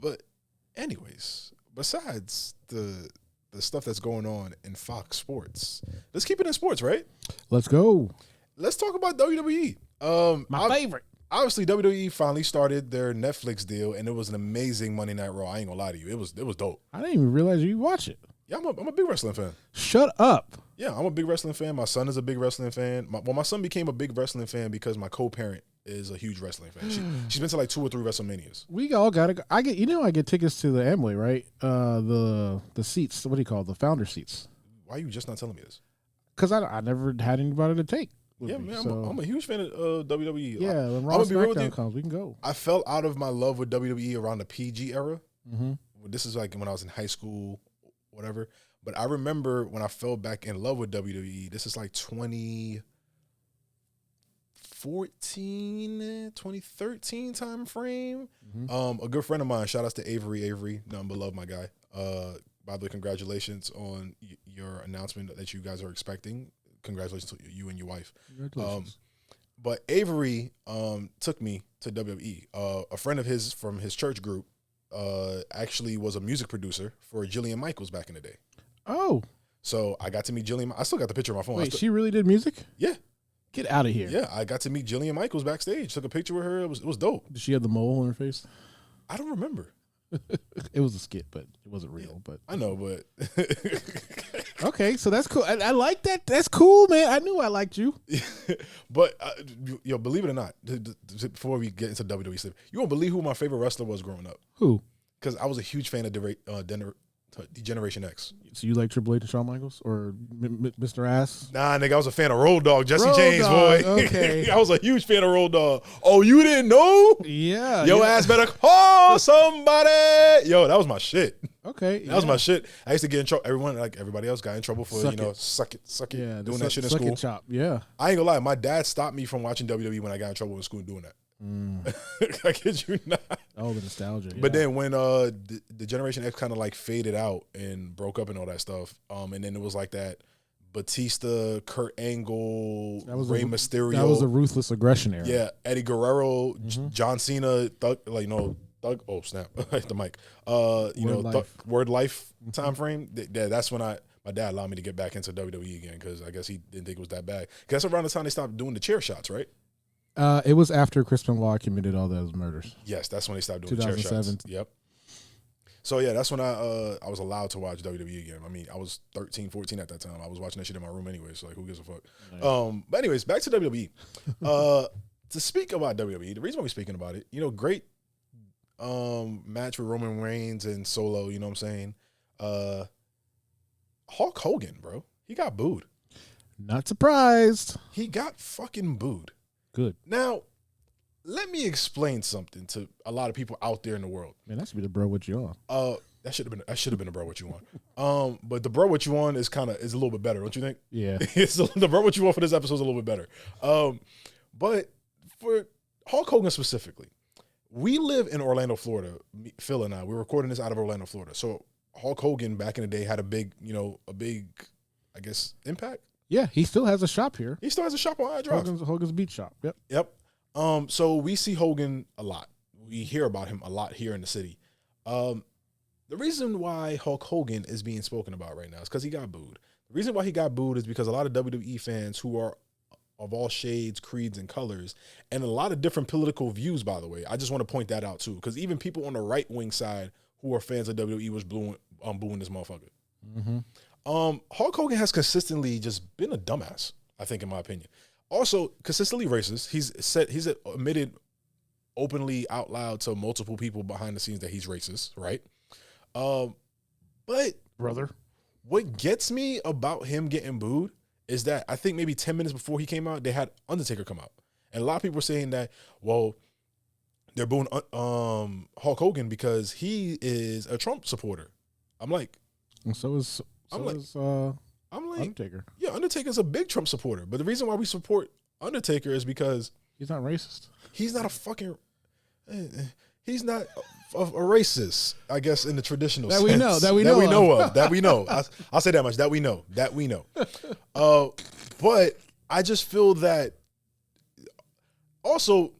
But anyways, besides the stuff that's going on in Fox Sports, let's keep it in sports, right? Let's go. Let's talk about WWE. My favorite. Obviously, WWE finally started their Netflix deal, and it was an amazing Monday Night Raw. I ain't gonna lie to you, it was dope. I didn't even realize you watch it. Yeah, I'm a big wrestling fan. Shut up. Yeah, I'm a big wrestling fan. My son is a big wrestling fan. My son became a big wrestling fan because my co-parent is a huge wrestling fan. She's been to like 2 or 3 WrestleManias. We all gotta go. I get tickets to the Amway, right? The seats. What do you call it? The founder seats. Why are you just not telling me this? Because I never had anybody to take. Yeah, me, man, so. I'm a huge fan of WWE. Yeah, when Raw SmackDown comes, we can go. I fell out of my love with WWE around the PG era. Mm-hmm. This is like when I was in high school, whatever. But I remember when I fell back in love with WWE, this is like 2014, 2013 time frame. Mm-hmm. A good friend of mine, shout outs to Avery, nothing but love, my guy. By the way, congratulations on your announcement that you guys are expecting. Congratulations to you and your wife. Congratulations. But Avery took me to WWE. A friend of his from his church group actually was a music producer for Jillian Michaels back in the day. Oh. So I got to meet Jillian. I still got the picture on my phone. Wait, she really did music? Yeah. Get out of here. Yeah, I got to meet Jillian Michaels backstage. Took a picture with her. It was dope. Did she have the mole on her face? I don't remember. It was a skit, but it wasn't real. Yeah, but I know, but okay, so that's cool. I like that. That's cool, man. I knew I liked you. But believe it or not, before we get into WWE stuff, you won't believe who my favorite wrestler was growing up. Who? Because I was a huge fan of Generation X. So you like Triple H and Shawn Michaels or Mr. Ass? Nah, nigga, I was a fan of Road Dogg, Jesse James, boy. Okay. I was a huge fan of Road Dogg. Oh, you didn't know? Yeah. Your ass better call somebody. Yo, that was my shit. Okay. That was my shit. I used to get in trouble. Everyone, like everybody else, got in trouble for, suck it, yeah, doing that shit in school. Chop. Yeah. I ain't gonna lie. My dad stopped me from watching WWE when I got in trouble in school doing that. I kid you not. Oh, the nostalgia. Yeah. But then when the Generation X kind of like faded out and broke up and all that stuff, and then it was like that Batista, Kurt Angle, Rey Mysterio. That was a ruthless aggression era. Yeah, Eddie Guerrero, John Cena, Thug. Oh snap! the mic. Word Life time frame. That's when my dad allowed me to get back into WWE again because I guess he didn't think it was that bad. Because that's around the time they stopped doing the chair shots, right? It was after Chris Benoit committed all those murders. Yes, that's when they stopped doing the chair shots. Yep. So, yeah, that's when I was allowed to watch WWE again. I mean, I was 13, 14 at that time. I was watching that shit in my room anyway, so, like, who gives a fuck? Nice. But anyways, back to WWE. To speak about WWE, the reason why we're speaking about it, great match with Roman Reigns and Solo, you know what I'm saying? Hulk Hogan, bro. He got booed. Not surprised. He got fucking booed. Good. Now, let me explain something to a lot of people out there in the world. Man, that should be the bro what you on. That should have been a bro what you on. But the bro what you on is a little bit better, don't you think? Yeah. The bro what you on for this episode is a little bit better. But for Hulk Hogan specifically, we live in Orlando, Florida. Phil and I, we're recording this out of Orlando, Florida. So Hulk Hogan back in the day had a big, I guess, impact. Yeah, he still has a shop here. He still has a shop on I-Drive. Hogan's Beach Shop. Yep. So we see Hogan a lot. We hear about him a lot here in the city. The reason why Hulk Hogan is being spoken about right now is because he got booed. The reason why he got booed is because a lot of WWE fans who are of all shades, creeds, and colors, and a lot of different political views, by the way. I just want to point that out, too, because even people on the right-wing side who are fans of WWE was booing this motherfucker. Mm-hmm. Hulk Hogan has consistently just been a dumbass, I think, in my opinion. Also, consistently racist. He's admitted openly out loud to multiple people behind the scenes that he's racist, right? But brother, what gets me about him getting booed is that I think maybe 10 minutes before he came out, they had Undertaker come out. And a lot of people were saying that, well, they're booing Hulk Hogan because he is a Trump supporter. I'm like... And so is Undertaker. Yeah, Undertaker's a big Trump supporter. But the reason why we support Undertaker is because... He's not racist. He's not a fucking... He's not a racist, I guess, in the traditional sense. That we know. I'll say that much. That we know. But I just feel that... Also,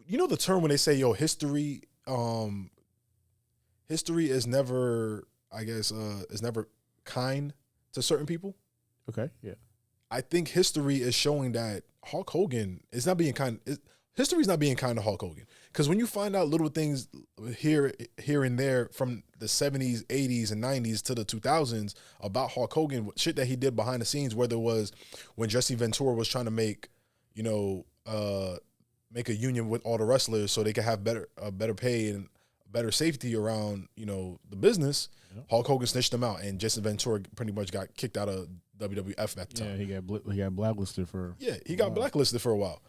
the term when they say, history history is never, I guess, is never kind to certain people. Okay, yeah. I think history is showing that Hulk Hogan is not being kind. History is not being kind to Hulk Hogan, because when you find out little things here and there from the 70s, 80s, and 90s to the 2000s about Hulk Hogan, shit that he did behind the scenes, whether it was when Jesse Ventura was trying to make a union with all the wrestlers so they could have better pay and better safety around, the business. Yep. Hulk Hogan snitched them out, and Jesse Ventura pretty much got kicked out of WWF at the time. Yeah, he got blacklisted for. Yeah, he got blacklisted for a while.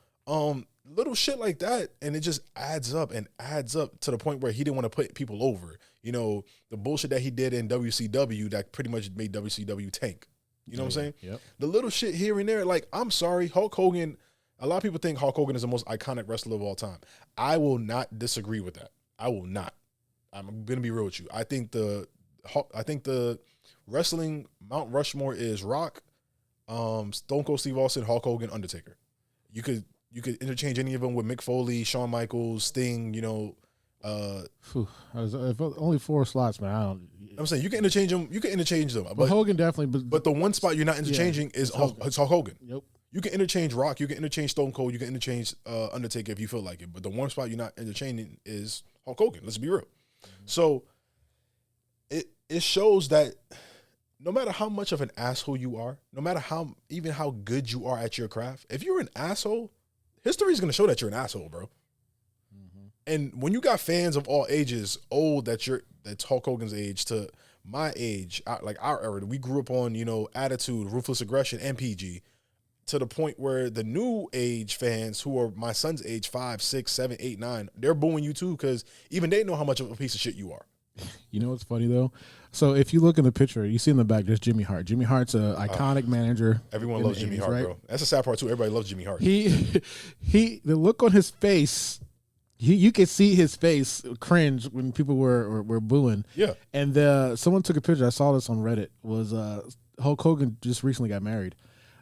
Little shit like that, and it just adds up to the point where he didn't want to put people over. The bullshit that he did in WCW that pretty much made WCW tank. You know what I'm saying? Yep. The little shit here and there, like, I'm sorry, Hulk Hogan. A lot of people think Hulk Hogan is the most iconic wrestler of all time. I will not disagree with that. I will not. I'm gonna be real with you. I think the wrestling Mount Rushmore is Rock, Stone Cold Steve Austin, Hulk Hogan, Undertaker. You could interchange any of them with Mick Foley, Shawn Michaels, Sting. Only 4 slots, man. I'm saying you can interchange them. But Hogan definitely. But the one spot you're not interchanging is Hulk Hogan. Yep. You can interchange Rock. You can interchange Stone Cold. You can interchange Undertaker if you feel like it. But the one spot you're not interchanging is Hulk Hogan. Let's be real. Mm-hmm. So it shows that no matter how much of an asshole you are, no matter how good you are at your craft, if you're an asshole, history is going to show that you're an asshole, bro. Mm-hmm. And when you got fans of all ages, that's Hulk Hogan's age to my age, like our era, we grew up on, Attitude, Ruthless Aggression, and PG, to the point where the new age fans who are my son's age, 5, 6, 7, 8, 9, they're booing you too, because even they know how much of a piece of shit you are. You know what's funny though? So if you look in the picture, you see in the back, there's Jimmy Hart. Jimmy Hart's an iconic manager. Everyone loves Jimmy Hart, right? Bro. That's the sad part too. Everybody loves Jimmy Hart. The look on his face, you could see his face cringe when people were booing. Yeah. And someone took a picture. I saw this on Reddit. Was Hulk Hogan just recently got married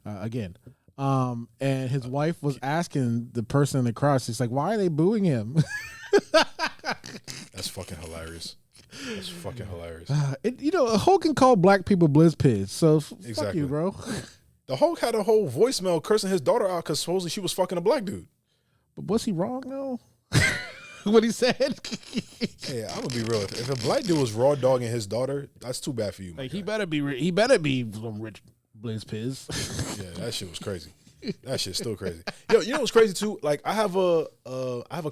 again. And his wife was asking the person in the crowd, she's like, why are they booing him? That's fucking hilarious. That's fucking hilarious. Hogan called black people blizz so exactly. Fuck you, bro. The Hulk had a whole voicemail cursing his daughter out because supposedly she was fucking a black dude. But was he wrong though? What he said? Yeah, I'm gonna be real. If a black dude was raw dogging his daughter, that's too bad for you. Like he better be some rich blizz piz. Yeah, that shit was crazy. That shit's still crazy. Yo, you know what's crazy too? Like I have a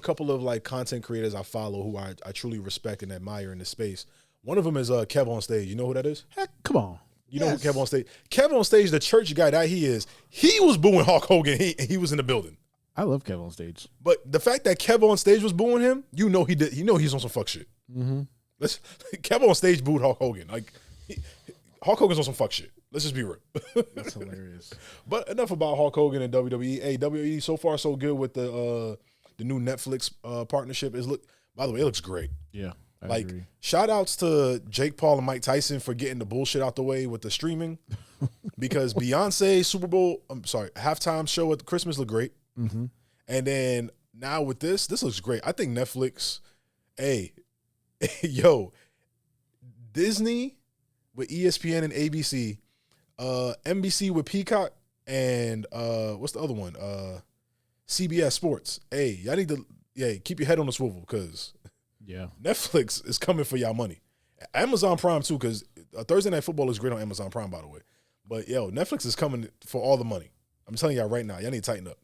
couple of like content creators I follow who I truly respect and admire in this space. One of them is Kev on Stage. You know who that is? Heck, come on. You know who Kev on Stage? Kev on Stage, the church guy that he is. He was booing Hulk Hogan. He was in the building. I love Kev on Stage. But the fact that Kev on Stage was booing him, he did. He's on some fuck shit. Mm-hmm. Kev on Stage booed Hulk Hogan. Like Hulk Hogan's on some fuck shit. Let's just be real. That's hilarious. But enough about Hulk Hogan and WWE. Hey, WWE so far so good with the new Netflix partnership. By the way, it looks great. Yeah, I agree. Shout outs to Jake Paul and Mike Tyson for getting the bullshit out the way with the streaming, because Beyonce halftime show at Christmas looked great, mm-hmm. And then now with this looks great. I think Netflix, Disney with ESPN and ABC. NBC with Peacock, and what's the other one? CBS Sports. Hey, y'all need to keep your head on the swivel, because Netflix is coming for y'all money. Amazon Prime too, because Thursday Night Football is great on Amazon Prime, by the way. But Netflix is coming for all the money. I'm telling y'all right now, y'all need to tighten up.